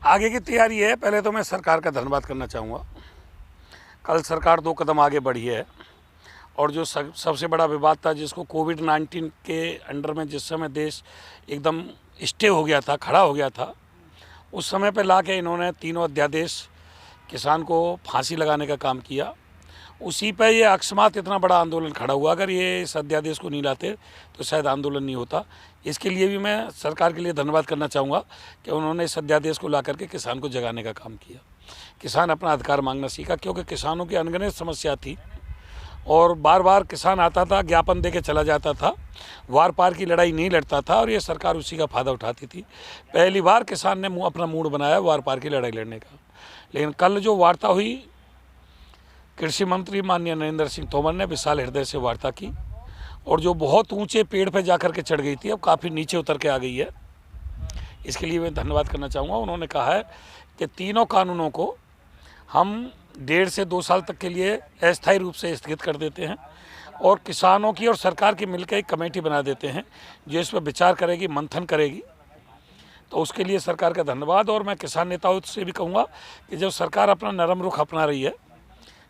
आगे की तैयारी है। पहले तो मैं सरकार का धन्यवाद करना चाहूँगा। कल सरकार 2 कदम आगे बढ़ी है और जो सबसे बड़ा विवाद था, जिसको कोविड-19 के अंडर में जिस समय देश एकदम स्टे हो गया था, खड़ा हो गया था, उस समय पे ला के इन्होंने तीनों अध्यादेश किसान को फांसी लगाने का काम किया। उसी पे ये अकस्मात इतना बड़ा आंदोलन खड़ा हुआ। अगर ये इस अध्यादेश को नहीं लाते तो शायद आंदोलन नहीं होता। इसके लिए भी मैं सरकार के लिए धन्यवाद करना चाहूँगा कि उन्होंने इस अध्यादेश को ला करके किसान को जगाने का काम किया। किसान अपना अधिकार मांगना सीखा, क्योंकि किसानों की अनगिनत समस्या थी और बार बार किसान आता था, ज्ञापन दे के चला जाता था, वार पार की लड़ाई नहीं लड़ता था और ये सरकार उसी का फ़ायदा उठाती थी। पहली बार किसान ने अपना मूड बनाया वार पार की लड़ाई लड़ने का। लेकिन कल जो वार्ता हुई, कृषि मंत्री माननीय नरेंद्र सिंह तोमर ने विशाल हृदय से वार्ता की और जो बहुत ऊंचे पेड़ पर जाकर के चढ़ गई थी, अब काफ़ी नीचे उतर के आ गई है। इसके लिए मैं धन्यवाद करना चाहूँगा। उन्होंने कहा है कि तीनों कानूनों को हम 1.5 से 2 साल तक के लिए अस्थायी रूप से स्थगित कर देते हैं और किसानों की और सरकार की मिलकर एक कमेटी बना देते हैं जो इस पर विचार करेगी, मंथन करेगी। तो उसके लिए सरकार का धन्यवाद। और मैं किसान नेताओं से भी कहूँगा कि जब सरकार अपना नरम रुख अपना रही है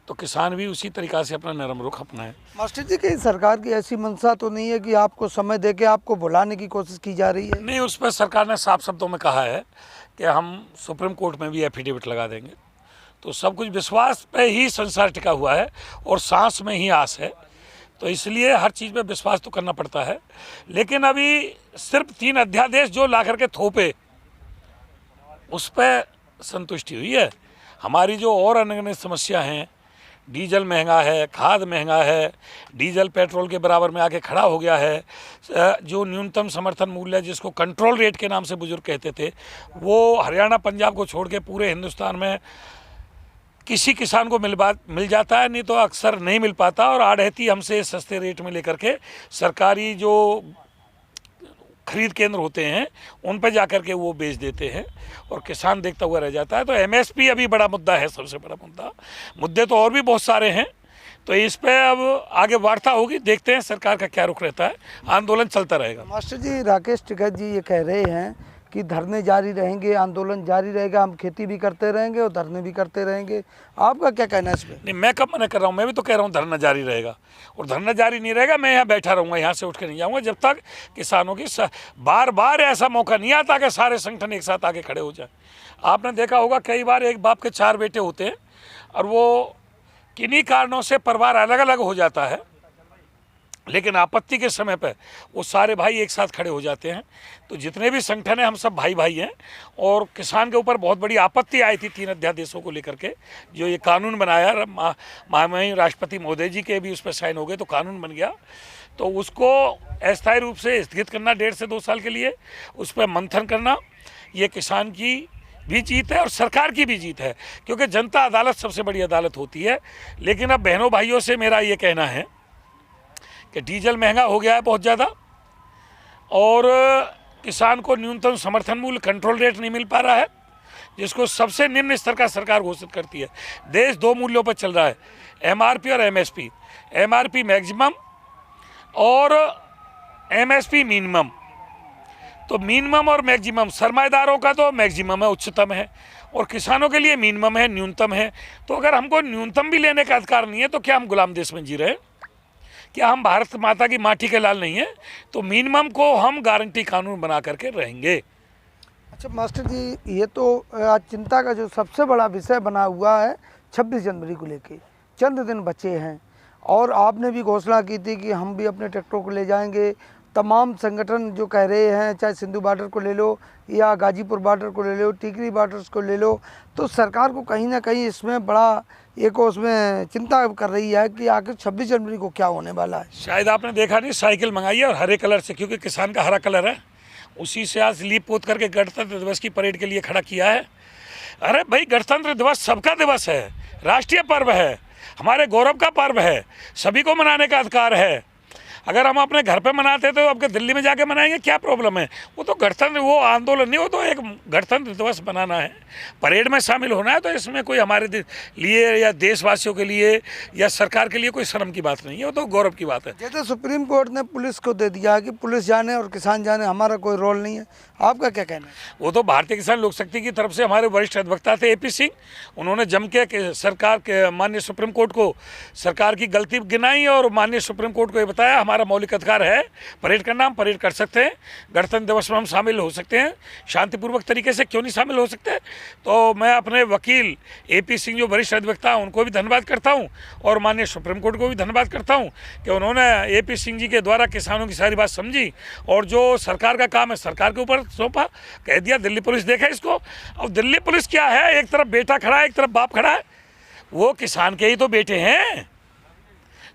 तो किसान भी उसी तरीक़ा से अपना नरम रुख अपनाए। मास्टर जी, कहीं सरकार की ऐसी मंशा तो नहीं है कि आपको समय देके आपको बुलाने की कोशिश की जा रही है? नहीं, उस पर सरकार ने साफ शब्दों में कहा है कि हम सुप्रीम कोर्ट में भी एफिडेविट लगा देंगे। तो सब कुछ विश्वास पे ही संसार टिका हुआ है और सांस में ही आस है, तो इसलिए हर चीज़ पे विश्वास तो करना पड़ता है। लेकिन अभी सिर्फ 3 अध्यादेश जो ला करके थोपे, उस पर संतुष्टि हुई है। हमारी जो और अनगिनत समस्या हैं, डीजल महंगा है, खाद महंगा है, डीजल पेट्रोल के बराबर में आके खड़ा हो गया है, जो न्यूनतम समर्थन मूल्य जिसको कंट्रोल रेट के नाम से बुजुर्ग कहते थे, वो हरियाणा पंजाब को छोड़ के पूरे हिंदुस्तान में किसी किसान को मिल जाता है, नहीं तो अक्सर नहीं मिल पाता। और आढ़ती हमसे सस्ते रेट में लेकर के सरकारी जो खरीद केंद्र होते हैं उन पर जाकर के वो बेच देते हैं और किसान देखता हुआ रह जाता है। तो एमएसपी अभी बड़ा मुद्दा है, सबसे बड़ा मुद्दा। मुद्दे तो और भी बहुत सारे हैं, तो इस पे अब आगे वार्ता होगी, देखते हैं सरकार का क्या रुख रहता है। आंदोलन चलता रहेगा। मास्टर जी, राकेश टिकैत जी ये कह रहे हैं कि धरने जारी रहेंगे, आंदोलन जारी रहेगा, हम खेती भी करते रहेंगे और धरने भी करते रहेंगे। आपका क्या कहना है इस पर? नहीं, मैं कब मना कर रहा हूँ, मैं भी तो कह रहा हूँ धरना जारी रहेगा। और धरना जारी नहीं रहेगा, मैं यहाँ बैठा रहूँगा, यहाँ से उठ के नहीं जाऊँगा जब तक किसानों की बार बार ऐसा मौका नहीं आता कि सारे संगठन एक साथ आगे खड़े हो जाए। आपने देखा होगा कई बार एक बाप के 4 बेटे होते हैं और वो किन्हीं कारणों से परिवार अलग अलग हो जाता है, लेकिन आपत्ति के समय पर वो सारे भाई एक साथ खड़े हो जाते हैं। तो जितने भी संगठन हैं हम सब भाई भाई हैं। और किसान के ऊपर बहुत बड़ी आपत्ति आई थी 3 अध्यादेशों को लेकर के, जो ये कानून बनाया, माननीय राष्ट्रपति महोदय जी के भी उस पर साइन हो गए तो कानून बन गया। तो उसको अस्थायी रूप से स्थगित करना 1.5 से 2 साल के लिए, उस पर मंथन करना, ये किसान की भी जीत है और सरकार की भी जीत है, क्योंकि जनता अदालत सबसे बड़ी अदालत होती है। लेकिन अब बहनों भाइयों से मेरा ये कहना है कि डीजल महंगा हो गया है बहुत ज़्यादा और किसान को न्यूनतम समर्थन मूल्य कंट्रोल रेट नहीं मिल पा रहा है, जिसको सबसे निम्न स्तर का सरकार घोषित करती है। देश 2 मूल्यों पर चल रहा है, एमआरपी और एमएसपी। एमआरपी मैक्सिमम और एमएसपी मिनिमम। तो मिनिमम और मैक्सिमम, सरमाएदारों का तो मैक्सिमम है, उच्चतम है, और किसानों के लिए मिनिमम है, न्यूनतम है। तो अगर हमको न्यूनतम भी लेने का अधिकार नहीं है तो क्या हम गुलाम देश में जी रहे हैं? क्या हम भारत माता की माटी के लाल नहीं है? तो मिनिमम को हम गारंटी कानून बना करके रहेंगे। अच्छा मास्टर जी, ये तो आज चिंता का जो सबसे बड़ा विषय बना हुआ है 26 जनवरी को लेके, चंद दिन बचे हैं और आपने भी घोषणा की थी कि हम भी अपने ट्रैक्टरों को ले जाएंगे। तमाम संगठन जो कह रहे हैं, चाहे सिंधु बॉर्डर को ले लो या गाजीपुर बॉर्डर को ले लो, टिकरी बॉर्डर्स को ले लो, तो सरकार को कहीं ना कहीं इसमें बड़ा एक उसमें चिंता कर रही है कि आखिर 26 जनवरी को क्या होने वाला है। शायद आपने देखा नहीं, साइकिल मंगाई है और हरे कलर से, क्योंकि किसान का हरा कलर है, उसी से आज लीप पोत करके गणतंत्र दिवस की परेड के लिए खड़ा किया है। अरे भाई, गणतंत्र दिवस सबका दिवस है, राष्ट्रीय पर्व है, हमारे गौरव का पर्व है, सभी को मनाने का अधिकार है। अगर हम अपने घर पे मनाते तो अब दिल्ली में जाके मनाएंगे, क्या प्रॉब्लम है? वो तो गणतंत्र, वो आंदोलन नहीं, वो तो एक गणतंत्र दिवस बनाना है, परेड में शामिल होना है। तो इसमें कोई हमारे लिए या देशवासियों के लिए या सरकार के लिए कोई शर्म की बात नहीं है, वो तो गौरव की बात है। जैसे सुप्रीम कोर्ट ने पुलिस को दे दिया कि पुलिस जाने और किसान जाने, हमारा कोई रोल नहीं है, आपका क्या कहना है? वो तो भारतीय किसान लोक शक्ति की तरफ से हमारे वरिष्ठ अधिवक्ता थे AP सिंह, उन्होंने जम के सरकार के माननीय सुप्रीम कोर्ट को सरकार की गलती गिनाई और माननीय सुप्रीम कोर्ट को ये बताया हमारा मौलिक अधिकार है परेड करना, हम परेड कर सकते हैं, गणतंत्र दिवस में हम शामिल हो सकते हैं, शांतिपूर्वक तरीके से क्यों नहीं शामिल हो सकते? तो मैं अपने वकील AP सिंह जो वरिष्ठ अधिवक्ता हैं उनको भी धन्यवाद करता हूँ और माननीय सुप्रीम कोर्ट को भी धन्यवाद करता हूँ कि उन्होंने AP सिंह जी के द्वारा किसानों की सारी बात समझी और जो सरकार का काम है सरकार के ऊपर सौंपा, कह दिया दिल्ली पुलिस देखे इसको। अब दिल्ली पुलिस क्या है, एक तरफ बेटा खड़ा है, एक तरफ बाप खड़ा है, वो किसान के ही तो बेटे हैं।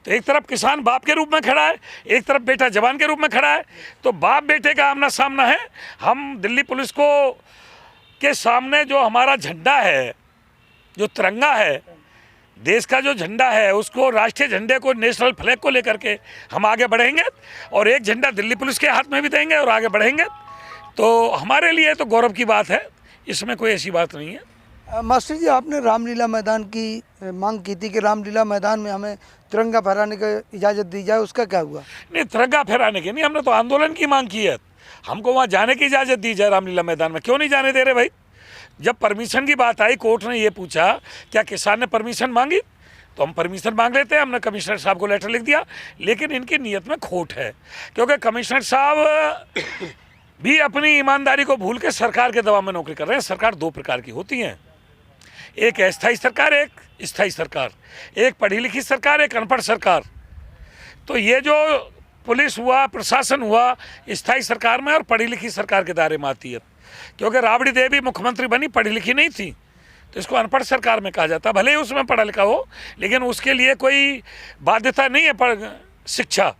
तो एक तरफ किसान बाप के रूप में खड़ा है, एक तरफ बेटा जवान के रूप में खड़ा है, तो बाप बेटे का आमना सामना है। हम दिल्ली पुलिस को के सामने जो हमारा झंडा है, जो तिरंगा है, देश का जो झंडा है, उसको राष्ट्रीय झंडे को, नेशनल फ्लैग को लेकर के हम आगे बढ़ेंगे और एक झंडा दिल्ली पुलिस के हाथ में भी देंगे और आगे बढ़ेंगे। तो हमारे लिए तो गौरव की बात है, इसमें कोई ऐसी बात नहीं है। मास्टर जी, आपने रामलीला मैदान की मांग की थी कि रामलीला मैदान में हमें तिरंगा फहराने की इजाज़त दी जाए, उसका क्या हुआ? नहीं, तिरंगा फहराने की नहीं, हमने तो आंदोलन की मांग की है, हमको वहाँ जाने की इजाज़त दी जाए रामलीला मैदान में। क्यों नहीं जाने दे रहे भाई? जब परमिशन की बात आई, कोर्ट ने ये पूछा क्या किसान ने परमिशन मांगी, तो हम परमिशन मांग लेते हैं। हमने कमिश्नर साहब को लेटर लिख दिया, लेकिन इनकी नीयत में खोट है, क्योंकि कमिश्नर साहब भी अपनी ईमानदारी को भूल के सरकार के दबाव में नौकरी कर रहे हैं। सरकार दो प्रकार की होती हैं, एक अस्थायी सरकार, एक स्थायी सरकार, एक पढ़ी लिखी सरकार, एक अनपढ़ सरकार। तो ये जो पुलिस हुआ, प्रशासन हुआ, स्थायी सरकार में और पढ़ी लिखी सरकार के दायरे में आती है, क्योंकि राबड़ी देवी मुख्यमंत्री बनी, पढ़ी लिखी नहीं थी, तो इसको अनपढ़ सरकार में कहा जाता। भले ही उसमें पढ़ा लिखा हो, लेकिन उसके लिए कोई बाध्यता नहीं है शिक्षा,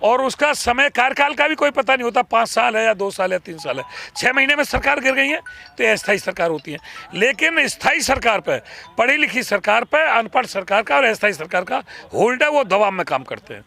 और उसका समय कार्यकाल का भी कोई पता नहीं होता, 5 साल है या 2 साल है, 3 साल है, 6 महीने में सरकार गिर गई है, तो ये अस्थायी सरकार होती है। लेकिन स्थायी सरकार पर, पढ़ी लिखी सरकार पर अनपढ़ सरकार का और अस्थायी सरकार का होल्ड है, वो दबाव में काम करते हैं।